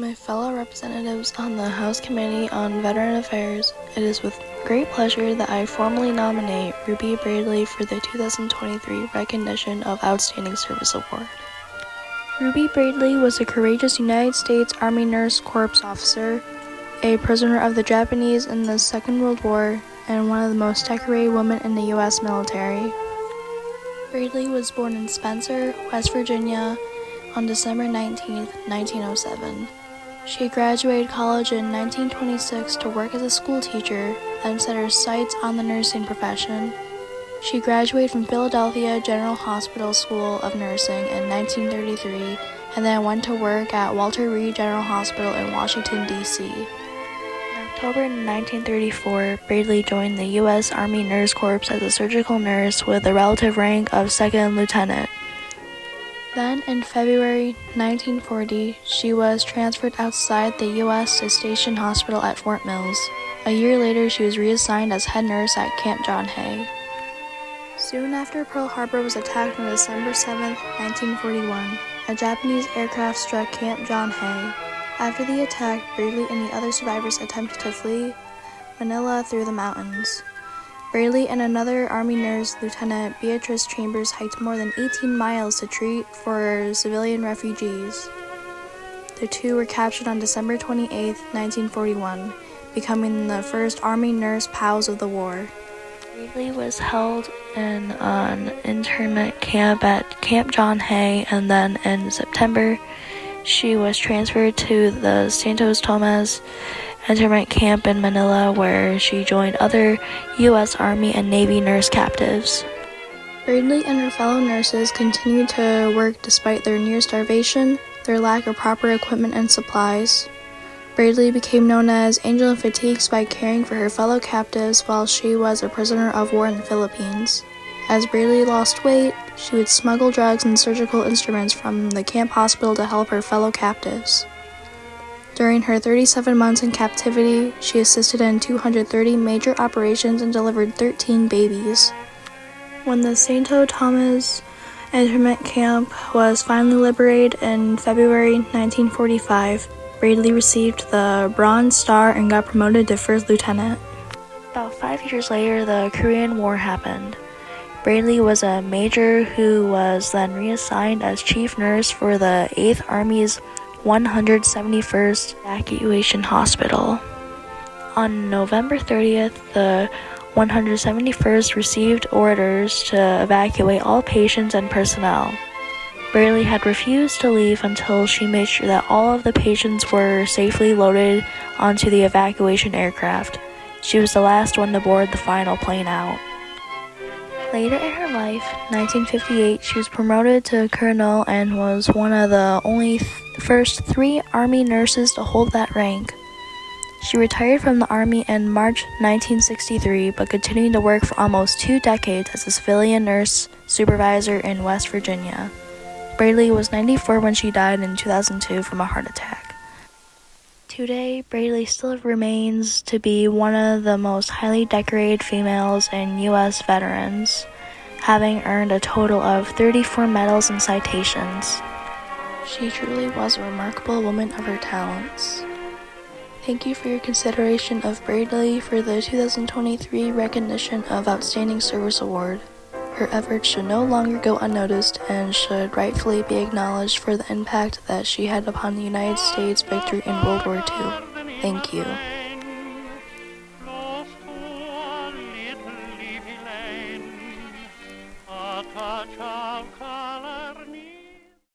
My fellow representatives on the House Committee on Veteran Affairs, it is with great pleasure that I formally nominate Ruby Bradley for the 2023 Recognition of Outstanding Service Award. Ruby Bradley was a courageous United States Army Nurse Corps officer, a prisoner of the Japanese in the Second World War, and one of the most decorated women in the U.S. military. Bradley was born in Spencer, West Virginia, on December 19, 1907. She graduated college in 1926 to work as a school teacher, then set her sights on the nursing profession. She graduated from Philadelphia General Hospital School of Nursing in 1933 and then went to work at Walter Reed General Hospital in Washington, D.C. In October 1934, Bradley joined the U.S. Army Nurse Corps as a surgical nurse with the relative rank of second lieutenant. Then, in February 1940, she was transferred outside the U.S. to Station Hospital at Fort Mills. A year later, she was reassigned as head nurse at Camp John Hay. Soon after Pearl Harbor was attacked on December 7, 1941, a Japanese aircraft struck Camp John Hay. After the attack, Bradley and the other survivors attempted to flee Manila through the mountains. Bradley and another Army nurse, Lieutenant Beatrice Chambers, hiked more than 18 miles to treat for civilian refugees. The two were captured on December 28, 1941, becoming the first Army nurse POWs of the war. Bradley was held in an internment camp at Camp John Hay, and then in September, she was transferred to the Santos Tomas internment camp in Manila, where she joined other U.S. Army and Navy nurse captives. Bradley and her fellow nurses continued to work despite their near starvation, their lack of proper equipment and supplies. Bradley became known as Angel of Fatigues by caring for her fellow captives while she was a prisoner of war in the Philippines. As Bradley lost weight, she would smuggle drugs and surgical instruments from the camp hospital to help her fellow captives. During her 37 months in captivity, she assisted in 230 major operations and delivered 13 babies. When the Santo Tomas internment camp was finally liberated in February 1945, Bradley received the Bronze Star and got promoted to first lieutenant. About 5 years later, the Korean War happened. Bradley was a major who was then reassigned as chief nurse for the 8th Army's 171st Evacuation Hospital. On November 30th, the 171st received orders to evacuate all patients and personnel. Bradley had refused to leave until she made sure that all of the patients were safely loaded onto the evacuation aircraft. She was the last one to board the final plane out. Later in her life, 1958, she was promoted to colonel and was one of the only first 3 Army nurses to hold that rank. She retired from the Army in March 1963, but continued to work for almost 2 decades as a civilian nurse supervisor in West Virginia. Bradley was 94 when she died in 2002 from a heart attack. Today, Bradley still remains to be one of the most highly decorated females in U.S. veterans, having earned a total of 34 medals and citations. She truly was a remarkable woman of her talents. Thank you for your consideration of Bradley for the 2023 Recognition of Outstanding Service Award. Her efforts should no longer go unnoticed and should rightfully be acknowledged for the impact that she had upon the United States' victory in World War II. Thank you. A touch of